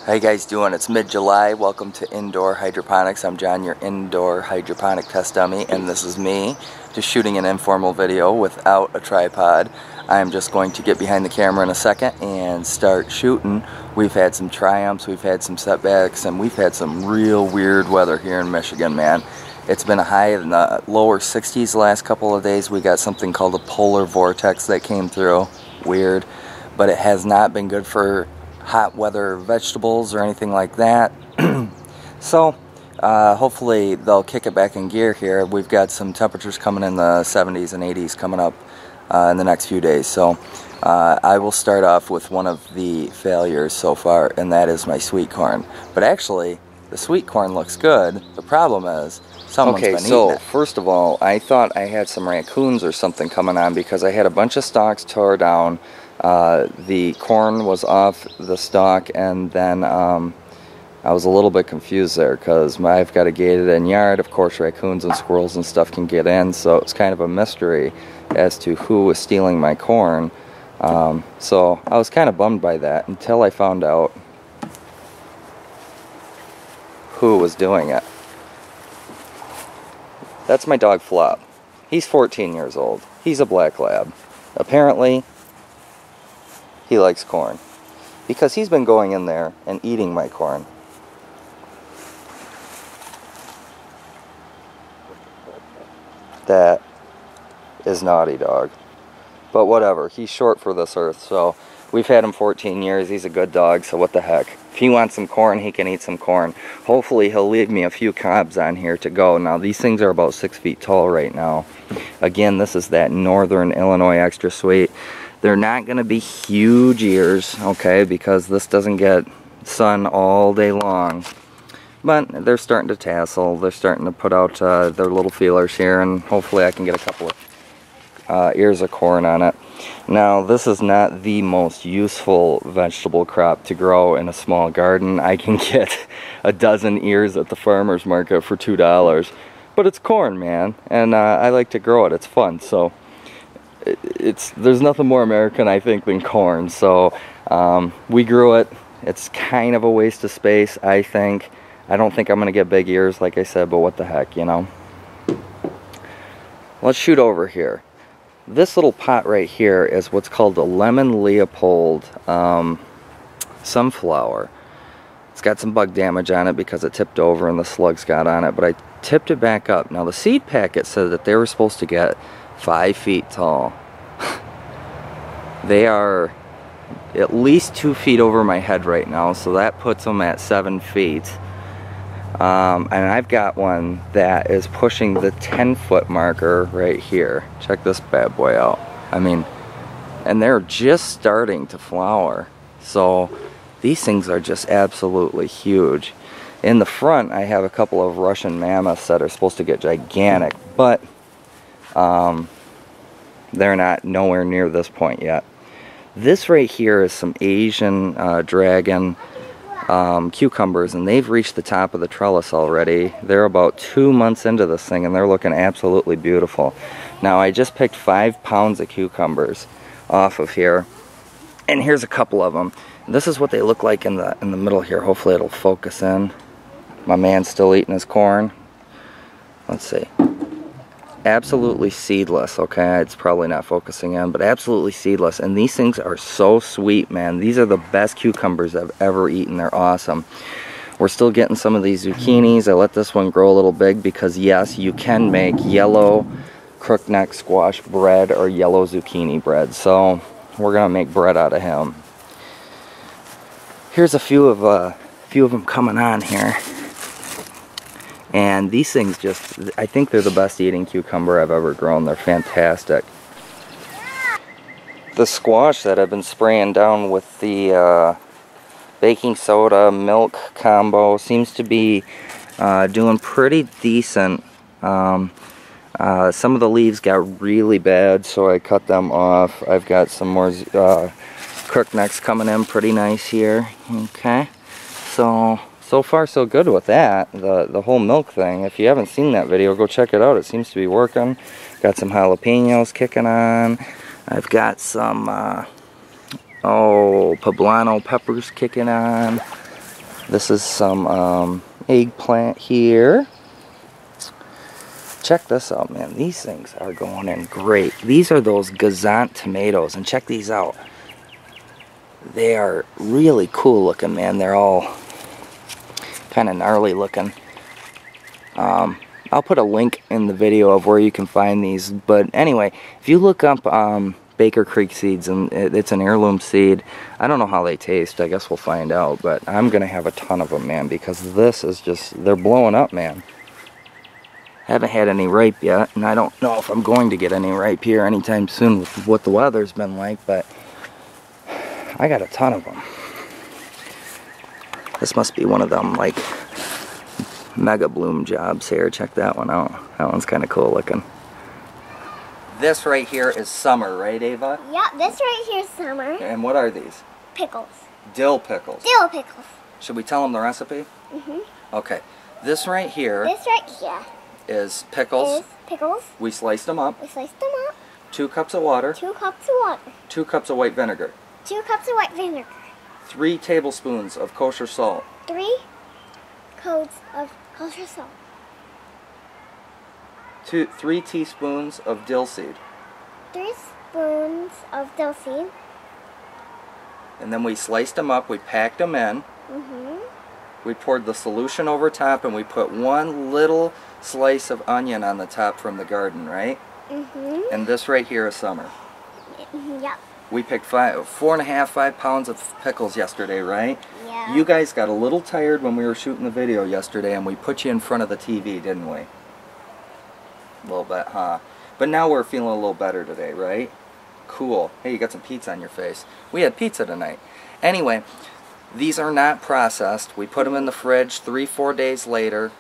How you guys doing? It's mid-July. Welcome to Indoor Hydroponics. I'm John, your indoor hydroponic test dummy, and this is me just shooting an informal video without a tripod. I'm just going to get behind the camera in a second and start shooting. We've had some triumphs, we've had some setbacks, and we've had some real weird weather here in Michigan, man. It's been a high in the lower 60s the last couple of days. We got something called a polar vortex that came through. Weird. But it has not been good for hot weather vegetables or anything like that. So hopefully they'll kick it back in gear here. We've got some temperatures coming in the 70s and 80s coming up in the next few days. So I will start off with one of the failures so far, and that is my sweet corn. But actually the sweet corn looks good. The problem is someone's been eating it. First of all, I thought I had some raccoons or something coming on because I had a bunch of stalks tore down. The corn was off the stalk, and then I was a little bit confused there because I've got a gated in yard. Of course, raccoons and squirrels and stuff can get in, so it's kind of a mystery as to who was stealing my corn. So I was kind of bummed by that until I found out who was doing it. That's my dog Flop. He's 14 years old. He's a black lab. Apparently he likes corn because he's been going in there and eating my corn. That is naughty, dog. But whatever, he's short for this earth, so we've had him 14 years. He's a good dog, so what the heck. If he wants some corn, he can eat some corn. Hopefully he'll leave me a few cobs on here to go. Now these things are about 6 feet tall right now. Again, this is that Northern Illinois Extra Sweet. They're not going to be huge ears, okay, because this doesn't get sun all day long. But they're starting to tassel. They're starting to put out their little feelers here, and hopefully I can get a couple of ears of corn on it. Now, this is not the most useful vegetable crop to grow in a small garden. I can get a dozen ears at the farmer's market for $2. But it's corn, man, and I like to grow it. It's fun, so there's nothing more American, I think, than corn. So we grew it. It's kind of a waste of space, I think. I don't think I'm going to get big ears, like I said, but what the heck, you know. Let's shoot over here. This little pot right here is what's called a lemon Leopold sunflower. It's got some bug damage on it because it tipped over and the slugs got on it, but I tipped it back up. Now the seed packet said that they were supposed to get 5 feet tall. They are at least 2 feet over my head right now, so that puts them at 7 feet. And I've got one that is pushing the 10-foot marker right here. Check this bad boy out. I mean, and they're just starting to flower. So these things are just absolutely huge. In the front, I have a couple of Russian mammoths that are supposed to get gigantic, but they're not nowhere near this point yet. This right here is some Asian dragon cucumbers, and they've reached the top of the trellis already. They're about 2 months into this thing, and they're looking absolutely beautiful. Now, I just picked 5 pounds of cucumbers off of here, and here's a couple of them. This is what they look like in the middle here. Hopefully it'll focus in. My man's still eating his corn. Let's see. Absolutely seedless, okay? It's probably not focusing in, but absolutely seedless. And these things are so sweet, man. These are the best cucumbers I've ever eaten. They're awesome. We're still getting some of these zucchinis. I let this one grow a little big because, yes, you can make yellow crookneck squash bread or yellow zucchini bread. So we're going to make bread out of him. Here's a few of them coming on here. And these things just, I think they're the best eating cucumber I've ever grown. They're fantastic. The squash that I've been spraying down with the baking soda milk combo seems to be doing pretty decent. Some of the leaves got really bad, so I cut them off. I've got some more crooknecks coming in pretty nice here. Okay, so far so good with that, the whole milk thing. If you haven't seen that video, go check it out. It seems to be working. Got some jalapenos kicking on. I've got some poblano peppers kicking on. This is some eggplant here. Check this out, man. These things are going in great. These are those Gazant tomatoes, and check these out. They are really cool looking, man. They're all kind of gnarly looking. I'll put a link in the video of where you can find these. But anyway, if you look up Baker Creek seeds, and it's an heirloom seed. I don't know how they taste. I guess we'll find out. But I'm going to have a ton of them, man, because this is just, they're blowing up, man. Haven't had any ripe yet, and I don't know if I'm going to get any ripe here anytime soon with what the weather's been like, but I got a ton of them. This must be one of them, like, mega bloom jobs here. Check that one out. That one's kind of cool looking. This right here is summer, right, Ava? Yeah, this right here is summer. And what are these? Pickles. Dill pickles. Dill pickles. Should we tell them the recipe? Okay. This right here. This right here. Is pickles. We sliced them up. 2 cups of water. 2 cups of water. 2 cups of white vinegar. 2 cups of white vinegar. 3 tablespoons of kosher salt. 3 coats of kosher salt. 3 teaspoons of dill seed. 3 spoons of dill seed. And then we sliced them up. We packed them in. We poured the solution over top, and we put 1 little slice of onion on the top from the garden, right? And this right here is summer. Yep. We picked 5 pounds of pickles yesterday, right? Yeah. You guys got a little tired when we were shooting the video yesterday, and we put you in front of the TV, didn't we? A little bit, huh? But now we're feeling a little better today, right? Cool. Hey, you got some pizza on your face. We had pizza tonight. Anyway, these are not processed. We put them in the fridge. 3-4 days later,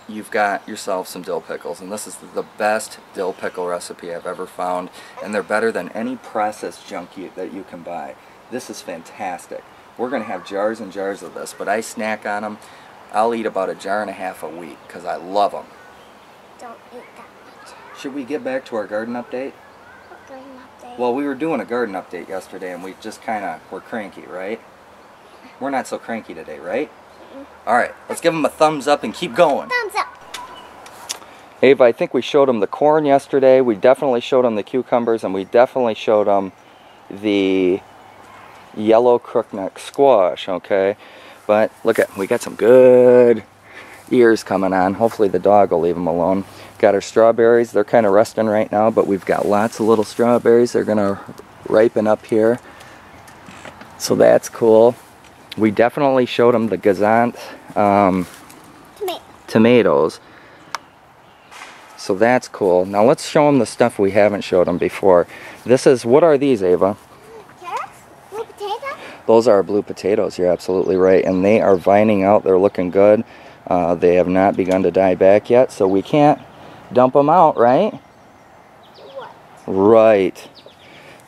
you've got yourself some dill pickles. And this is the best dill pickle recipe I've ever found. And they're better than any processed junk that you can buy. This is fantastic. We're going to have jars and jars of this, but I snack on them. I'll eat about 1.5 jars a week because I love them. Don't eat that much. Should we get back to our garden update? What garden update? Well, we were doing a garden update yesterday, and we just kind of were cranky, right? We're not so cranky today, right? Alright, let's give them a thumbs up and keep going. Thumbs up. Ava, I think we showed them the corn yesterday. We definitely showed them the cucumbers, and we definitely showed them the yellow crookneck squash, okay? But look at, we got some good ears coming on. Hopefully the dog will leave them alone. Got our strawberries. They're kind of resting right now, but we've got lots of little strawberries. They're going to ripen up here. So that's cool. We definitely showed them the Gazant tomatoes. So that's cool. Now let's show them the stuff we haven't showed them before. This is, what are these, Ava? Carrots? Blue potato? Those are blue potatoes, you're absolutely right. And they are vining out, they're looking good. They have not begun to die back yet, so we can't dump them out, right? What? Right.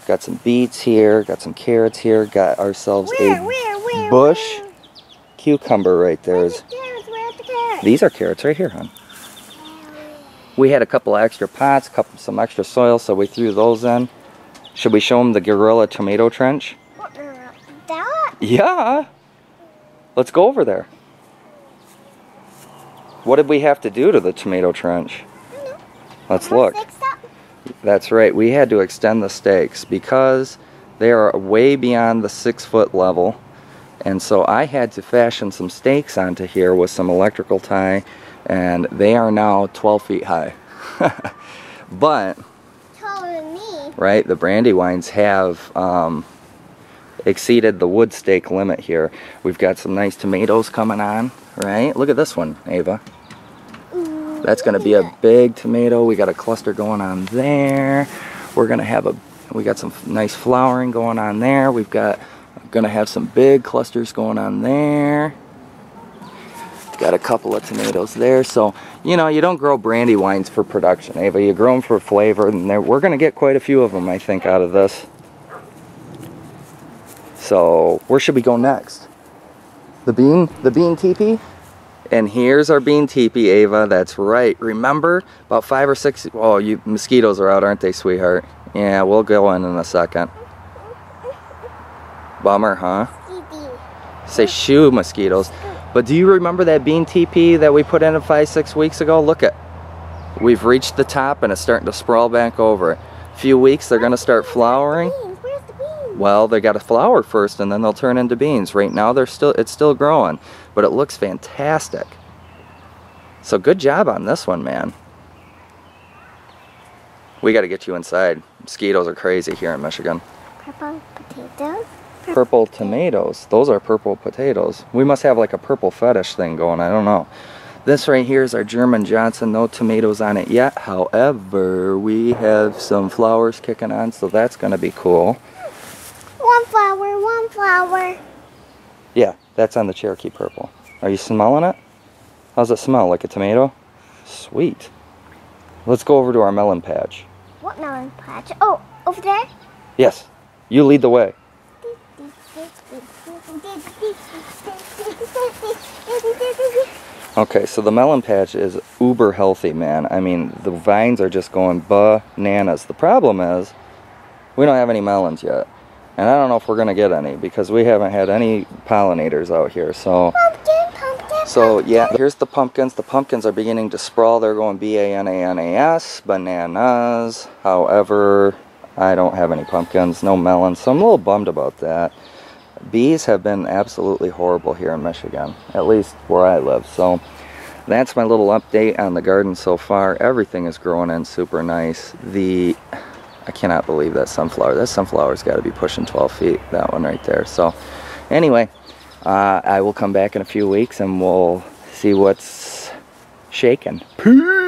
Got some beets here, got some carrots here, got ourselves a bush cucumber right there. Where's the carrots? These are carrots right here, hon. We had a couple of extra pots, some extra soil, so we threw those in. Should we show them the Gorilla tomato trench? That? Yeah. Let's go over there. What did we have to do to the tomato trench? Let's look. That's right. We had to extend the stakes because they are way beyond the 6-foot level. And so I had to fashion some stakes onto here with some electrical tie, and they are now 12 feet high. But, taller than me. Right, the Brandywines have exceeded the wood stake limit here. We've got some nice tomatoes coming on, right? Look at this one, Ava. Ooh, that's going to be a big tomato. We got a cluster going on there. We're going to have we got some nice flowering going on there. We've got going to have some big clusters going on there. Got a couple of tomatoes there. So, you know, you don't grow Brandywines for production, Ava. You grow them for flavor, and we're going to get quite a few of them, I think, out of this. So, where should we go next? The bean teepee? And here's our bean teepee, Ava. That's right. Remember, about 5 or 6... Oh, you mosquitoes are out, aren't they, sweetheart? Yeah, we'll go in a second. Bummer, huh? Say shoo, mosquitoes. But do you remember that bean TP that we put in 5-6 weeks ago? Look at, we've reached the top and it's starting to sprawl back over. A few weeks they're going to start flowering. Where's the beans? Well, they got to flower first and then they'll turn into beans. Right now it's still growing, but it looks fantastic. So good job on this one, man. We got to get you inside. Mosquitoes are crazy here in Michigan. Purple potatoes. Purple tomatoes. Those are purple potatoes. We must have like a purple fetish thing going. I don't know. This right here is our German Johnson. No tomatoes on it yet. However, we have some flowers kicking on, so that's going to be cool. One flower, one flower. Yeah, that's on the Cherokee purple. Are you smelling it? How's it smell? Like a tomato? Sweet. Let's go over to our melon patch. What melon patch? Oh, over there? Yes. You lead the way. Okay, so the melon patch is uber healthy, man. I mean, the vines are just going bananas. The problem is, we don't have any melons yet. And I don't know if we're going to get any, because we haven't had any pollinators out here, so... So, yeah, here's the pumpkins. The pumpkins are beginning to sprawl. They're going B-A-N-A-N-A-S, bananas. However, I don't have any pumpkins, no melons, so I'm a little bummed about that. Bees have been absolutely horrible here in Michigan, at least where I live. So that's my little update on the garden so far. Everything is growing in super nice. I cannot believe that sunflower. That sunflower's got to be pushing 12 feet, that one right there. So anyway, I will come back in a few weeks and we'll see what's shaking. Peace!